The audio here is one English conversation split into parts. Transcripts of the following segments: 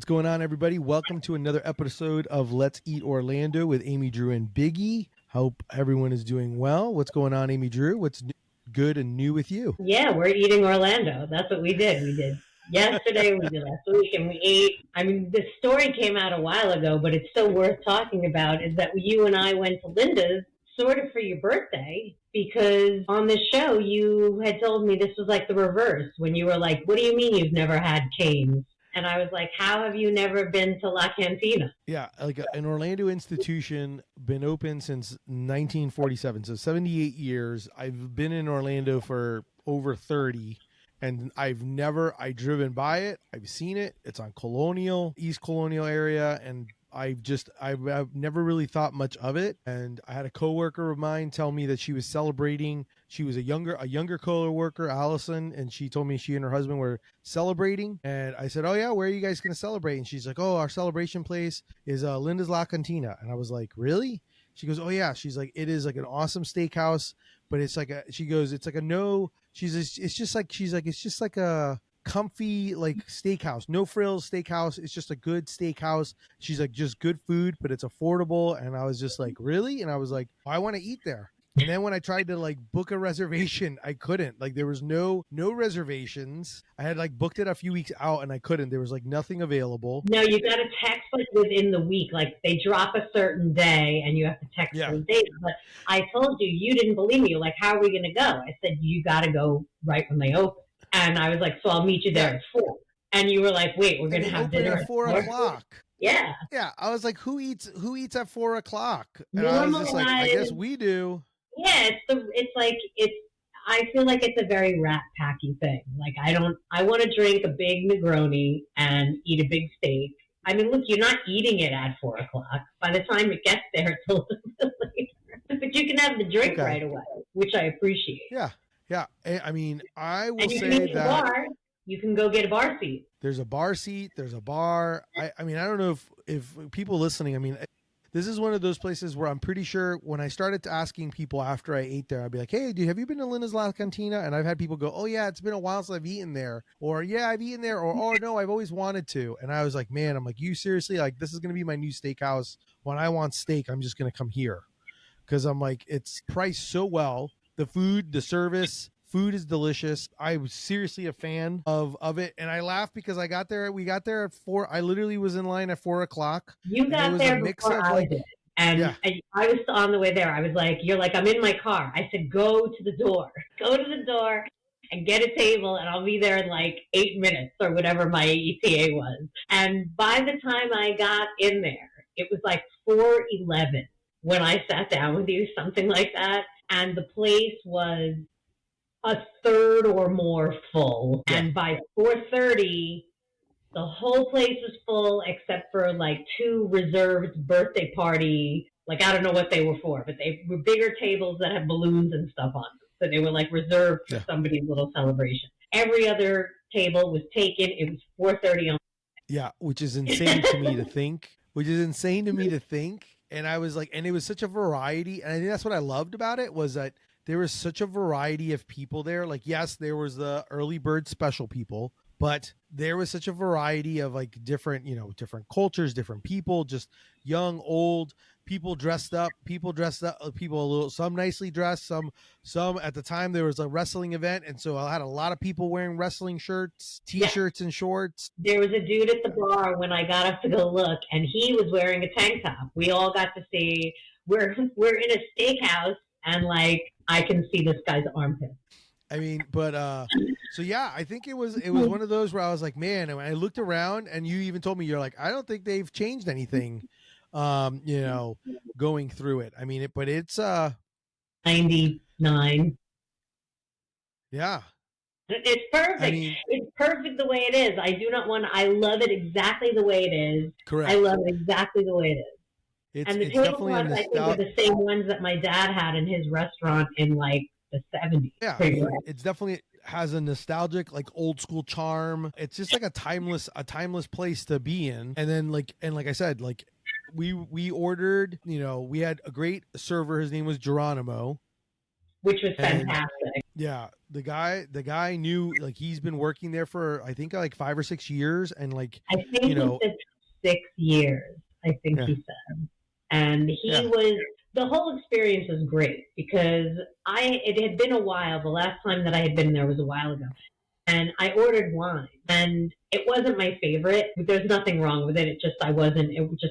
going on, everybody? Welcome to another episode of Let's Eat Orlando with Amy, Drew, and Biggie. Hope everyone is doing well. What's going on, Amy, Drew? What's good and new with you? Yeah, we're eating Orlando. That's what we did. We did yesterday, we did last week, and we ate. I mean, this story came out a while ago, but it's still worth talking about, is that you and I went to Linda's sort of for your birthday, because on the show, you had told me this was like the reverse, when you were like, what do you mean you've never had canes? And I was like, how have you never been to La Cantina? Yeah, like an Orlando institution, been open since 1947, so 78 years. I've been in Orlando for over 30, and I've driven by it. I've seen it. It's on East Colonial area, and I've never really thought much of it. And I had a coworker of mine tell me that she was celebrating. She was a younger coworker, Allison, and she told me she and her husband were celebrating. And I said, "Oh yeah, where are you guys going to celebrate?" And she's like, "Oh, our celebration place is Linda's La Cantina." And I was like, "Really?" She goes, "Oh yeah." She's like, "It is like an awesome steakhouse, but it's like it's just like a comfy like steakhouse, no frills steakhouse. It's just a good steakhouse." She's like, "Just good food, but it's affordable." And I was just like, "Really?" And I was like, "I want to eat there." And then when I tried to like book a reservation, I couldn't. Like there was no reservations. I had like booked it a few weeks out and I couldn't. There was like nothing available. No, you got to text like within the week. Like they drop a certain day and you have to text those days. But I told you, you didn't believe me. You're like, how are we going to go? I said, you got to go right when they open. And I was like, so I'll meet you there at 4. And you were like, wait, we're going to have dinner at 4 o'clock. Yeah. Yeah. I was like, who eats at 4 o'clock? And I was just like, I guess we do. Yeah, I feel like it's a very rat packy thing. Like I want to drink a big Negroni and eat a big steak. I mean, look, you're not eating it at 4 o'clock. By the time it gets there, it's a little bit later. But you can have the drink right away, which I appreciate. Yeah. Yeah. I mean, I will say that you can go get a bar seat. There's a bar seat. There's a bar. I mean, I don't know if people listening, I mean, this is one of those places where I'm pretty sure when I started asking people after I ate there, I'd be like, "Hey, dude, have you been to Linda's La Cantina?" And I've had people go, "Oh yeah, it's been a while since I've eaten there," or "Yeah, I've eaten there," or "Oh no, I've always wanted to." And I was like, "Man, I'm like, you seriously, like, this is gonna be my new steakhouse. When I want steak, I'm just gonna come here," because I'm like, it's priced so well. The food, the service. Food is delicious. I was seriously a fan of it. And I laughed because we got there at 4. I literally was in line at 4 o'clock. You got there before I did. And I was on the way there. I was like, you're like, I'm in my car. I said, go to the door and get a table and I'll be there in like 8 minutes or whatever my ETA was. And by the time I got in there, it was like 4:11 when I sat down with you, something like that. And the place was a third or more full. And by 4:30, the whole place was full except for like 2 reserved birthday party. Like, I don't know what they were for, but they were bigger tables that had balloons and stuff on them. So they were like reserved for somebody's little celebration. Every other table was taken. It was 4:30 on. Yeah, which is insane to me to think. And I was like, and it was such a variety. And I think that's what I loved about it, was that there was such a variety of people there. Like, yes, there was the early bird special people, but there was such a variety of like different cultures, different people, just young, old, people dressed up, people some nicely dressed, some at the time there was a wrestling event. And so I had a lot of people wearing wrestling shirts, t-shirts and shorts. There was a dude at the bar when I got up to go look, and he was wearing a tank top. We all got to see, we're in a steakhouse, and like, I can see this guy's armpit. I mean, but so yeah, I think it was one of those where I was like, man, and when I looked around, and you even told me, you're like, I don't think they've changed anything, going through it. I mean, but it's 99. Yeah. It's perfect. I mean, it's perfect the way it is. I love it exactly the way it is. Correct. I love it exactly the way it is. And the tablecloths, I think, are the same ones that my dad had in his restaurant in like the 70s. Yeah, it's definitely has a nostalgic, like old school charm. It's just like a timeless place to be in. And then like I said, like we ordered, we had a great server. His name was Geronimo, which was fantastic. Yeah, the guy knew, like, he's been working there for I think like 5 or 6 years, and like, I think you he know, said 6 years. I think yeah, he said, and he yeah. was. The whole experience was great because it had been a while. The last time that I had been there was a while ago, and I ordered wine, and it wasn't my favorite. There's nothing wrong with it. It just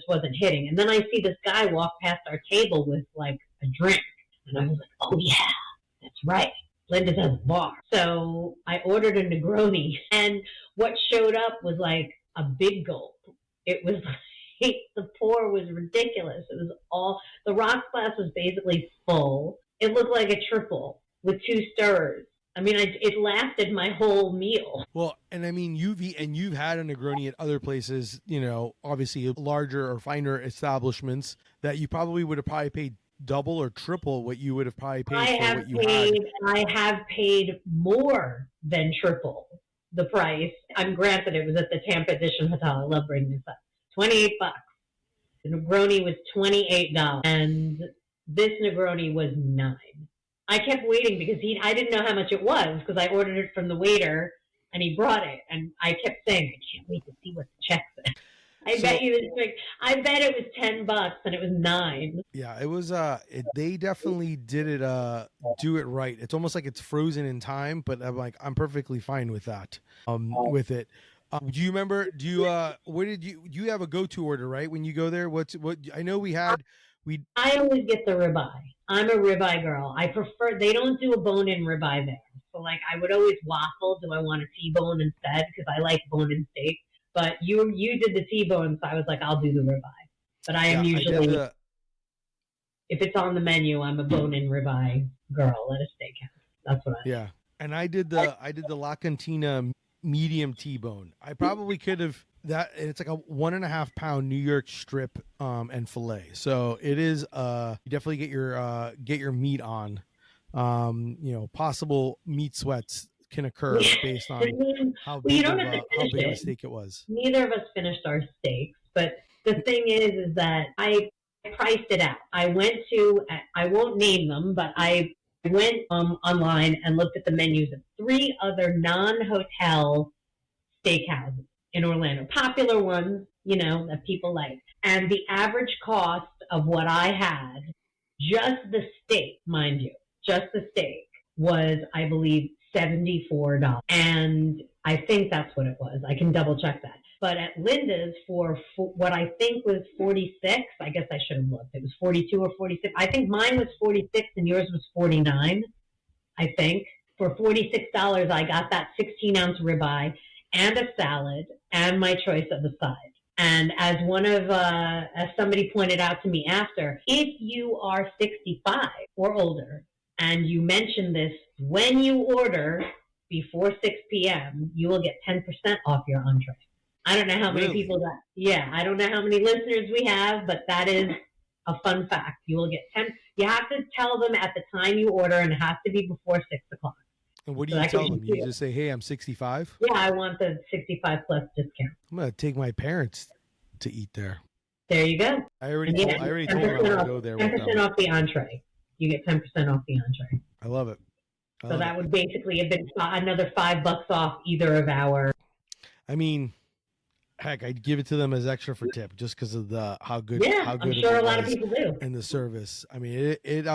wasn't hitting. And then I see this guy walk past our table with like a drink, and I was like, oh yeah, that's right. Linda's has a bar. So I ordered a Negroni, and what showed up was like a big gulp. It was like, the pour was ridiculous. It was all, the rocks glass was basically full. It looked like a triple with two stirrers. I mean, it lasted my whole meal. Well, and I mean, you've had a Negroni at other places, obviously larger or finer establishments that you probably would have probably paid double or triple what you would have probably paid for what you had. I have paid more than triple the price. I'm granted it was at the Tampa Edition Hotel. I love bringing this up. $28. The Negroni was $28, and this Negroni was $9. I kept waiting because I didn't know how much it was because I ordered it from the waiter and he brought it, and I kept saying, I can't wait to see what the check said. I bet it was $10 and it was $9. Yeah, it was they definitely did it do it right. It's almost like it's frozen in time, but I'm perfectly fine with that. With it. Do you remember what did you have a go-to order, right? When you go there, what I know I always get the ribeye. I'm a ribeye girl. I prefer, they don't do a bone-in ribeye there. So like I would always waffle, do I want a T-bone instead? Because I like bone-in steak. But you did the T-bone, so I was like, I'll do the ribeye. But I am usually, if it's on the menu, I'm a bone-in ribeye girl at a steakhouse. That's what I Yeah. And I did the La Cantina Medium T-Bone. I probably could have that. It's like a 1.5 pound New York strip and filet. So it is you definitely get your meat on. Possible meat sweats can occur based on how big of a steak it was. Neither of us finished our steaks, but the thing is that I priced it out. I won't name them, but I went online and looked at the menus of 3 other non-hotel steakhouses in Orlando, popular ones, that people like. And the average cost of what I had, just the steak, mind you, just the steak was, I believe, $74. And I think that's what it was. I can double check that. But at Linda's for what I think was 46, I guess I should have looked. It was 42 or 46. I think mine was 46 and yours was 49, I think. For $46, I got that 16-ounce ribeye and a salad and my choice of a side. And as as somebody pointed out to me after, if you are 65 or older and you mention this when you order before 6 p.m., you will get 10% off your entree. I don't know how many people I don't know how many listeners we have, but that is a fun fact. You will get 10. You have to tell them at the time you order, and it has to be before 6 o'clock. And what do you tell them? You just say, hey, I'm 65? Yeah, I want the 65 plus discount. I'm going to take my parents to eat there. There you go. I already told them I'm going to go there. 10% off the entree. You get 10% off the entree. I love it. So that would basically have been another $5 off either of our. I mean, heck, I'd give it to them as extra for tip just because of how good. Yeah, how good I'm sure a lot of people do. And the service. I mean, it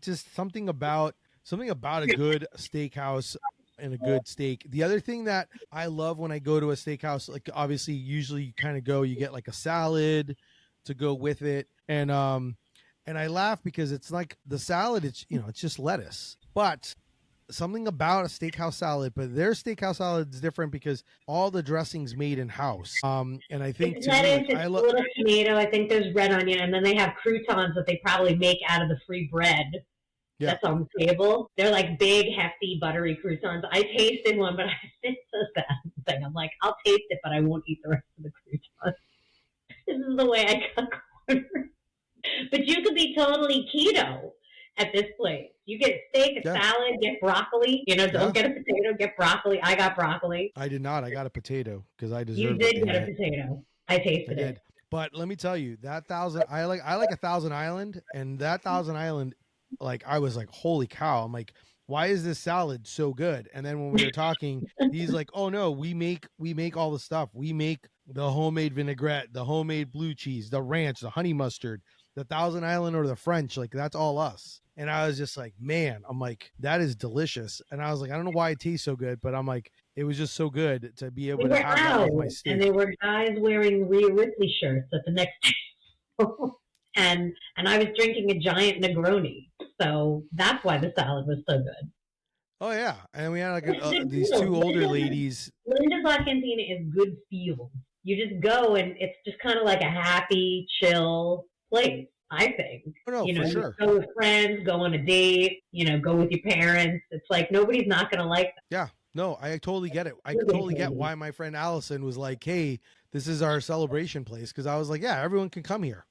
just something about a good steakhouse and a good steak. The other thing that I love when I go to a steakhouse, like obviously, usually you kind of you get like a salad to go with it, and I laugh because it's like the salad, it's just lettuce, but something about a steakhouse salad, but their steakhouse salad is different because all the dressing's made in house. And I think it's lettuce, it's a little tomato. I think there's red onion, and then they have croutons that they probably make out of the free bread that's on the table. They're like big, hefty, buttery croutons. I tasted one, but it's so sad thing. I'm like, I'll taste it, but I won't eat the rest of the croutons. This is the way I cook. But you could be totally keto at this place. You get steak, a salad, get broccoli. Don't get a potato, get broccoli. I got broccoli. I did not. I got a potato because I deserved it. You did get a potato. I tasted it. But let me tell you, that I like a Thousand Island, and that Thousand Island, like I was like, holy cow! I'm like, why is this salad so good? And then when we were talking, he's like, oh no, we make all the stuff. We make the homemade vinaigrette, the homemade blue cheese, the ranch, the honey mustard, the Thousand Island or the French. Like that's all us. And I was just like, man, I'm like, that is delicious. And I was like, I don't know why it tastes so good, but I'm like, it was just so good to be able to have that with my steak. And there were guys wearing Rhea Ripley shirts at the next and I was drinking a giant Negroni. So that's why the salad was so good. Oh, yeah. And we had like these two older ladies. Linda's La Cantina is good feel. You just go and it's just kind of like a happy, chill place, I think. Oh, no, for sure. Go with friends, go on a date, go with your parents. It's like nobody's not going to like that. Yeah. No, I totally get it. I totally get why my friend Allison was like, hey, this is our celebration place. Because I was like, yeah, everyone can come here.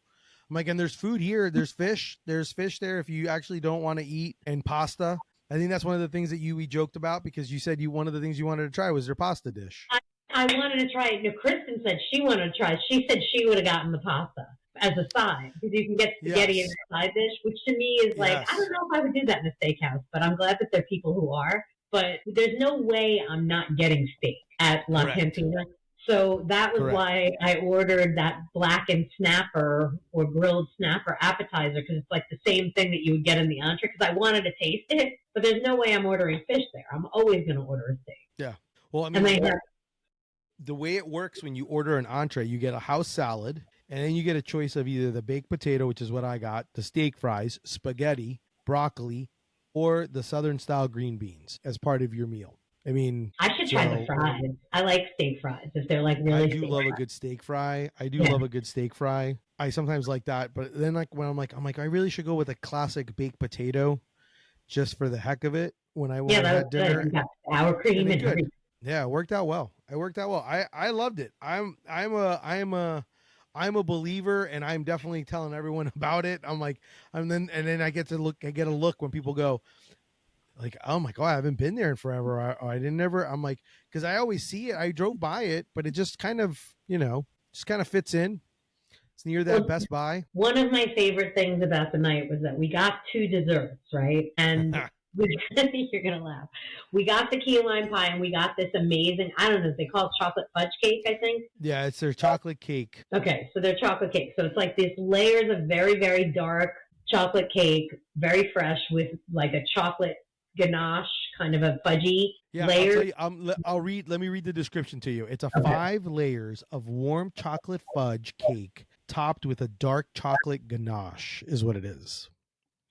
I'm like, and there's food here. There's fish. There's fish there if you actually don't want to eat, and pasta. I think that's one of the things that we joked about because you said one of the things you wanted to try was their pasta dish. I wanted to try it. No, Kristen said she wanted to try it. She said she would have gotten the pasta as a side because you can get spaghetti as a side dish, which to me is like, I don't know if I would do that in a steakhouse, but I'm glad that there are people who are. But there's no way I'm not getting steak at La Cantina. So that was why I ordered that blackened snapper or grilled snapper appetizer because it's like the same thing that you would get in the entree because I wanted to taste it. But there's no way I'm ordering fish there. I'm always going to order a steak. Yeah. Well, I mean, the way it works when you order an entree, you get a house salad, and then you get a choice of either the baked potato, which is what I got, the steak fries, spaghetti, broccoli, or the Southern-style green beans as part of your meal. I mean, I should try the fries. I like steak fries if they're like really. I do love a good steak fry. Love a good steak fry. I sometimes like that, but then like when I'm like, I really should go with a classic baked potato, just for the heck of it. When I had dinner, sour cream and everything. Yeah, it worked out well. I loved it. I'm a believer, and I'm definitely telling everyone about it. And then I get a look when people go, like, oh my God, I haven't been there in forever. I didn't ever. I'm like, because I always see it. I drove by it, but it just kind of, fits in. It's near that Best Buy. One of my favorite things about the night was that we got 2 desserts, right? And you're gonna laugh. We got the key lime pie, and we got this amazing. I don't know. They call it chocolate fudge cake, I think. Yeah, it's their chocolate cake. Okay, so they're chocolate cake. So it's like these layers of very, very dark chocolate cake, very fresh, with like a chocolate ganache, kind of a fudgy layer. Let me read the description to you. It's a 5 layers of warm chocolate fudge cake topped with a dark chocolate ganache is what it is.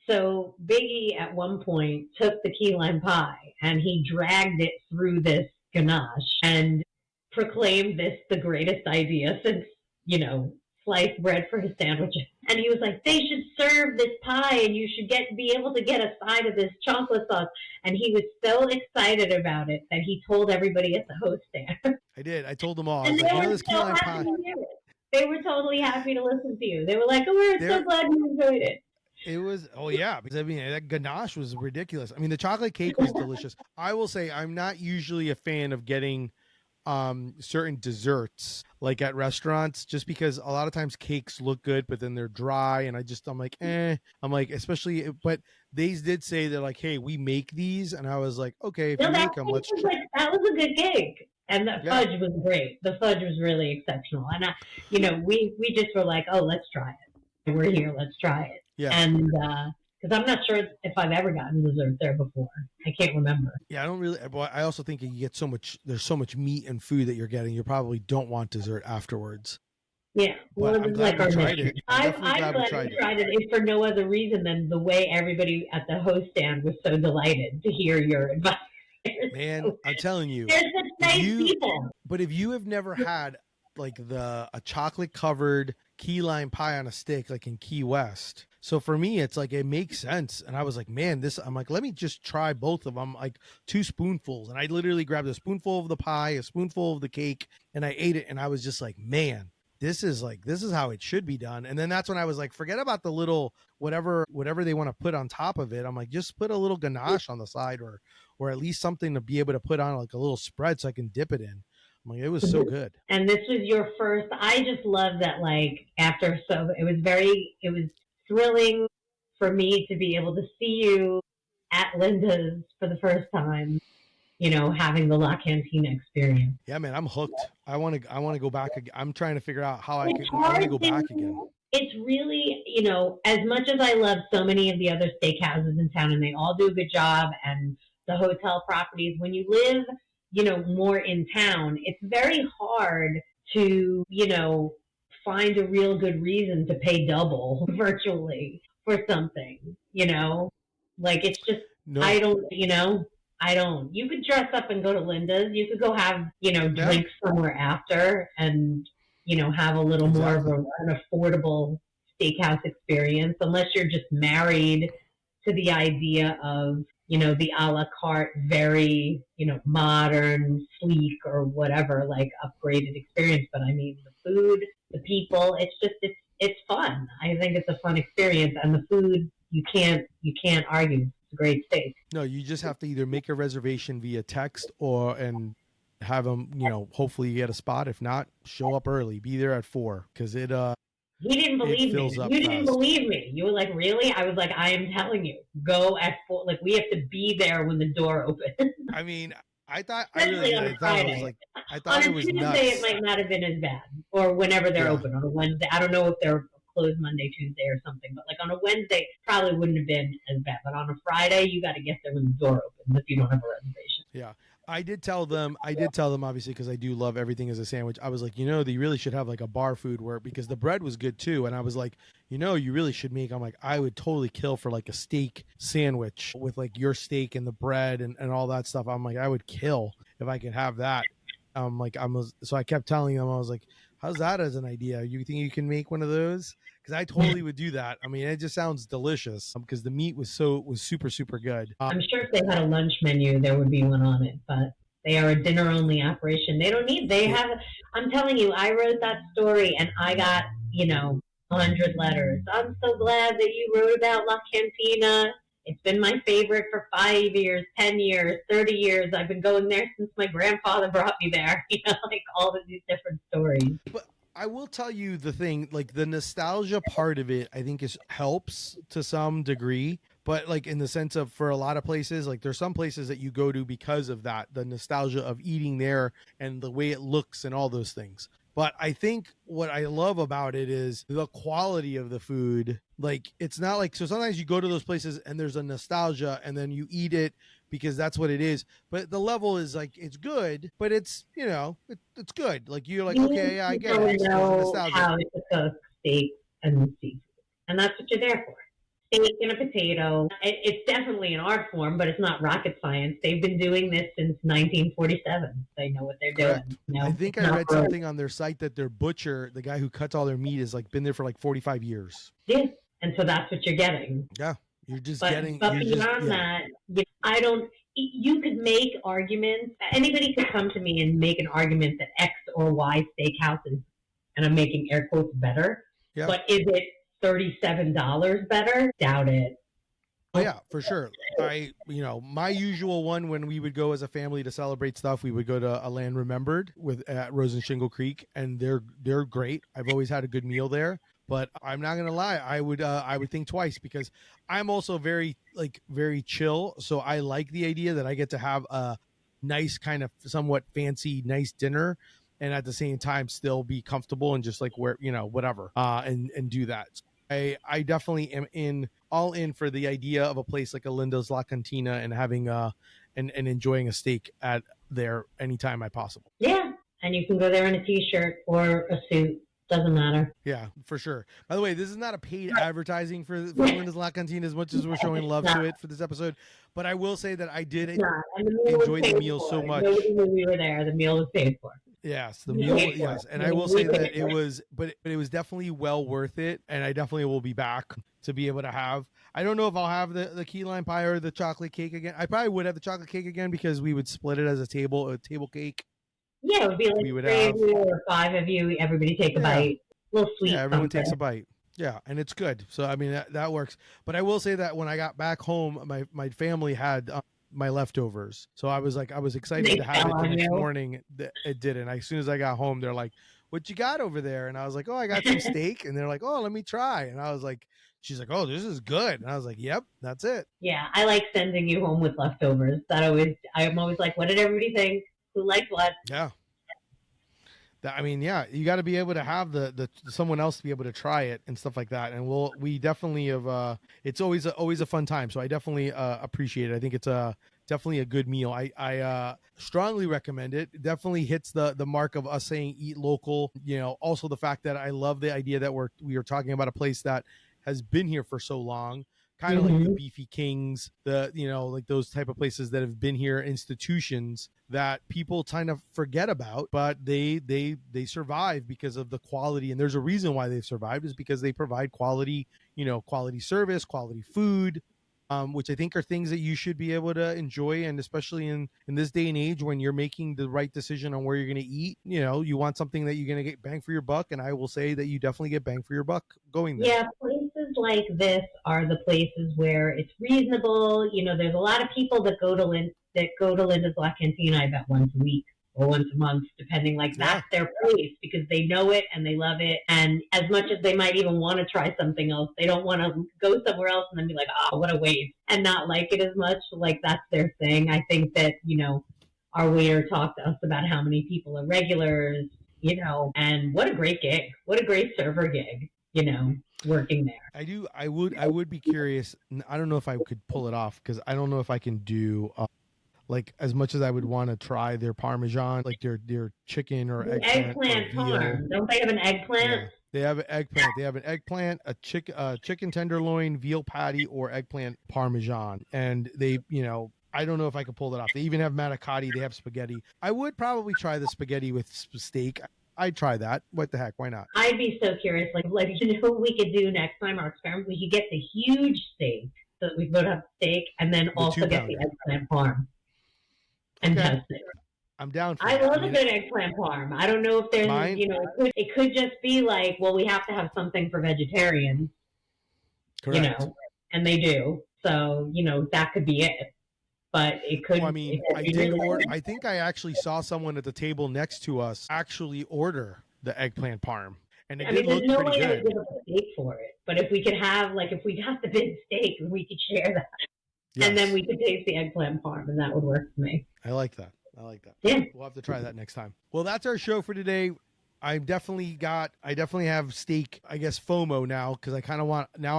So Biggie at one point took the key lime pie and he dragged it through this ganache and proclaimed this the greatest idea since, sliced bread for his sandwiches. And he was like, they should serve this pie and you should be able to get a side of this chocolate sauce. And he was so excited about it that he told everybody at the host stand. I did. I told them all. And they were so happy to hear it. They were totally happy to listen to you. They were like, oh, we're so glad you enjoyed it. It was, because that ganache was ridiculous. I mean, the chocolate cake was delicious. I will say I'm not usually a fan of getting certain desserts like at restaurants, just because a lot of times cakes look good, but then they're dry. And I'm like, especially, but they did say they're like, hey, we make these. And I was like, okay, if you make them, let's try. That was a good cake. And the fudge was great. The fudge was really exceptional. And, we just were like, oh, let's try it. We're here. Let's try it. Yeah. And because I'm not sure if I've ever gotten dessert there before. I can't remember. Yeah, I don't really. But I also think you get there's so much meat and food that you're getting. You probably don't want dessert afterwards. Yeah. Well, I'm glad we tried it. I'm glad we tried it if for no other reason than the way everybody at the host stand was so delighted to hear your advice. Man, I'm telling you. There's such nice people. But if you have never had like a chocolate covered key lime pie on a stick, like in Key West. So for me, it's like, it makes sense. And I was like, man, I'm like, let me just try both of them, like 2 spoonfuls. And I literally grabbed a spoonful of the pie, a spoonful of the cake, and I ate it. And I was just like, man, this is how it should be done. And then that's when I was like, forget about the little, whatever they want to put on top of it. I'm like, just put a little ganache on the side or at least something to be able to put on like a little spread so I can dip it in. I'm like, it was so good. And this was your first, I just love that, like, it was thrilling for me to be able to see you at Linda's for the first time, you know, having the La Cantina experience. Yeah, man, I'm hooked. I want to go back again. I'm trying to figure out how I want to hard go thing- back again. It's really, you know, as much as I love so many of the other steakhouses in town and they all do a good job, and the hotel properties, when you live, you know, more in town, it's very hard to, you know, find a real good reason to pay double virtually for something, you know? Like it's just, No. I don't, you know, I don't. You could dress up and go to Linda's. You could go have, you know, drinks somewhere after and, you know, have a little more of an affordable steakhouse experience, unless you're just married to the idea of, you know, the a la carte, very, you know, modern, sleek or whatever, like upgraded experience. But I mean, the food, the people, it's just, it's fun. I think it's a fun experience, and the food, you can't argue. It's a great steak. No, you just have to either make a reservation via text and have them, you know, hopefully you get a spot. If not, show up early. Be there at 4 because it he didn't believe me. You didn't believe me. You were like, really? I was like, I am telling you, go at 4. Like, we have to be there when the door opens. I mean, I thought it was on a Tuesday, nuts. It might not have been as bad, or whenever they're open on a Wednesday. I don't know if they're closed Monday, Tuesday, or something, but like on a Wednesday, probably wouldn't have been as bad. But on a Friday, you got to get there when the door opens if you don't have a reservation. Yeah. I did tell them obviously, because I do love everything as a sandwich. I was like, you know, they really should have like a bar food because the bread was good too. And I was like, you know, you really should make, I'm like, I would totally kill for like a steak sandwich with like your steak and the bread and all that stuff. I'm like, I would kill if I could have that. So I kept telling them, I was like, how's that as an idea? You think you can make one of those? Because I totally would do that. I mean, it just sounds delicious because the meat was super, super good. I'm sure if they had a lunch menu, there would be one on it, but they are a dinner only operation. I'm telling you, I wrote that story and I got, you know, 100 letters. I'm so glad that you wrote about La Cantina. It's been my favorite for 5 years, 10 years, 30 years. I've been going there since my grandfather brought me there. You know, like all of these different stories. But I will tell you the thing, like the nostalgia part of it, I think helps to some degree. But like in the sense of, for a lot of places, like there's some places that you go to because of that, the nostalgia of eating there and the way it looks and all those things. But I think what I love about it is the quality of the food. Like, it's not like, so sometimes you go to those places and there's a nostalgia and then you eat it because that's what it is. But the level is like, it's good, but it's, you know, it's good. Like, you're like, okay, yeah, I get it. You know how to cook steak and seafood. And that's what you're there for. Steak and a potato. It's definitely an art form, but it's not rocket science. They've been doing this since 1947. They know what they're doing. You know? I think I read something on their site that their butcher, the guy who cuts all their meat, has like been there for like 45 years. Yeah, and so that's what you're getting. Yeah, you're just getting. But beyond that, you could make arguments. Anybody could come to me and make an argument that X or Y steakhouse is, and I'm making air quotes, better. Yeah. But is it $37 better? Doubt it. Oh yeah, for sure. My usual one when we would go as a family to celebrate stuff, we would go to A Land Remembered at Rose and Shingle Creek, and they're great. I've always had a good meal there. But I'm not gonna lie, I would think twice because I'm also very chill. So I like the idea that I get to have a nice kind of somewhat fancy, nice dinner, and at the same time still be comfortable and just like whatever, and do that. I definitely am all in for the idea of a place like a Linda's La Cantina and having and enjoying a steak at there anytime possible. Yeah, and you can go there in a t-shirt or a suit. Doesn't matter. Yeah, for sure. By the way, this is not a paid advertising for Linda's La Cantina as much as we're showing love to it for this episode. But I will say that I did enjoy the meal so much. Nobody knew we were there. The meal was paid for. Yes, the meal. Yes, and I will say that it was, but it was definitely well worth it, and I definitely will be back to be able to have. I don't know if I'll have the key lime pie or the chocolate cake again. I probably would have the chocolate cake again because we would split it as a table cake. Yeah, it would be like 3 of you or 5 of you. Everybody take a bite. A little sweet. Yeah, everyone takes a bite. Yeah, and it's good. So I mean that works. But I will say that when I got back home, my family had my leftovers, so I was excited to have it the next morning. It didn't. As soon as I got home, they're like, "What you got over there?" And I was like, "Oh, I got some steak." And they're like, "Oh, let me try." And I was like, she's like, "Oh, this is good." And I was like, "Yep, that's it." Yeah, I like sending you home with leftovers. I'm always like, what did everybody think? Who liked what? Yeah. I mean, yeah, you got to be able to have the someone else to be able to try it and stuff like that. And we definitely have. It's always a fun time. So I definitely appreciate it. I think it's definitely a good meal. I strongly recommend it. It definitely hits the mark of us saying eat local. You know, also the fact that I love the idea that we are talking about a place that has been here for so long. Kind of like the Beefy Kings, like those type of places that have been here, institutions that people kind of forget about, but they survive because of the quality. And there's a reason why they've survived, is because they provide quality, quality service, quality food, which I think are things that you should be able to enjoy. And especially in this day and age when you're making the right decision on where you're going to eat, you want something that you're going to get bang for your buck. And I will say that you definitely get bang for your buck going there. Yeah, places like this are the places where it's reasonable. There's a lot of people that go to Linda's La Cantina, I bet, once a week or once a month, depending. That's their place because they know it and they love it. And as much as they might even want to try something else, they don't want to go somewhere else and then be like, oh, what a waste, and not like it as much. That's their thing. I think that, our waiter talked to us about how many people are regulars, and what a great gig. What a great server gig, working there. I would be curious. I don't know if I could pull it off because I don't know if I can do as much as I would want to try their Parmesan, like their chicken or eggplant parm. Don't they have an eggplant? Yeah, they have an eggplant. They have an eggplant, a chicken tenderloin, veal patty, or eggplant Parmesan. And they, I don't know if I could pull it off. They even have manicotti. They have spaghetti. I would probably try the spaghetti with steak. I'd try that. What the heck? Why not? I'd be so curious. What we could do next time, our experiment, we could get the huge steak so that we both have steak and then also get the eggplant parm and test it. I'm down for I love a good eggplant parm. I don't know if there's, it could just be we have to have something for vegetarians. Correct. And they do. So, that could be it. But it could. Well, I mean, I did order. I think I actually saw someone at the table next to us actually order the eggplant parm, and it did look there's no pretty way good. to give a steak for it. But if we could have, if we got the big steak, we could share that, and then we could taste the eggplant parm, and that would work for me. I like that. Yeah, we'll have to try that next time. Well, that's our show for today. I definitely have steak, I guess, FOMO now, because I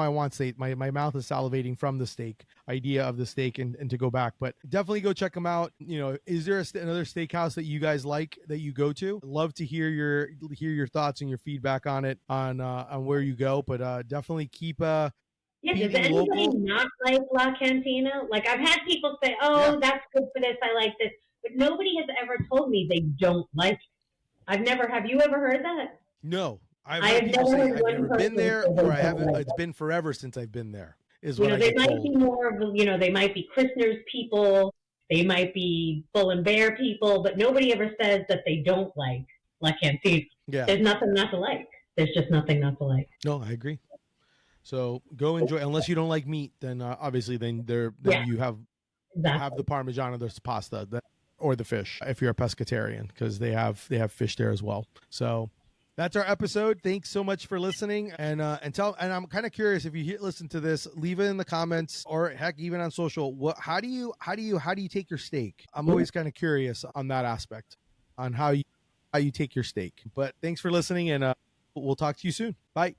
want steak. My mouth is salivating from the steak idea of the steak and to go back, but definitely go check them out. Is there another steakhouse that you guys like that you go to? Love to hear your thoughts and your feedback on it, on where you go, but definitely keep does anybody local. Not like La Cantina? I've had people say, that's good for this, I like this, but nobody has ever told me they don't like it. Have you ever heard that? No. I've never been there, or I haven't. It's been forever since I've been there. Is what they might be more of, they might be Christner's people, they might be Bull and Bear people, but nobody ever says that they don't like La Cantina. Yeah. There's nothing not to like. There's just nothing not to like. No, I agree. So go enjoy. Unless you don't like meat, then obviously you have the Parmesan or the pasta. Or the fish if you're a pescatarian, because they have fish there as well. So that's our episode. Thanks so much for listening, and I'm kind of curious if you listen to this, leave it in the comments or heck even on social. How do you take your steak? I'm always kind of curious on that aspect, on how you take your steak. But thanks for listening, and we'll talk to you soon. Bye.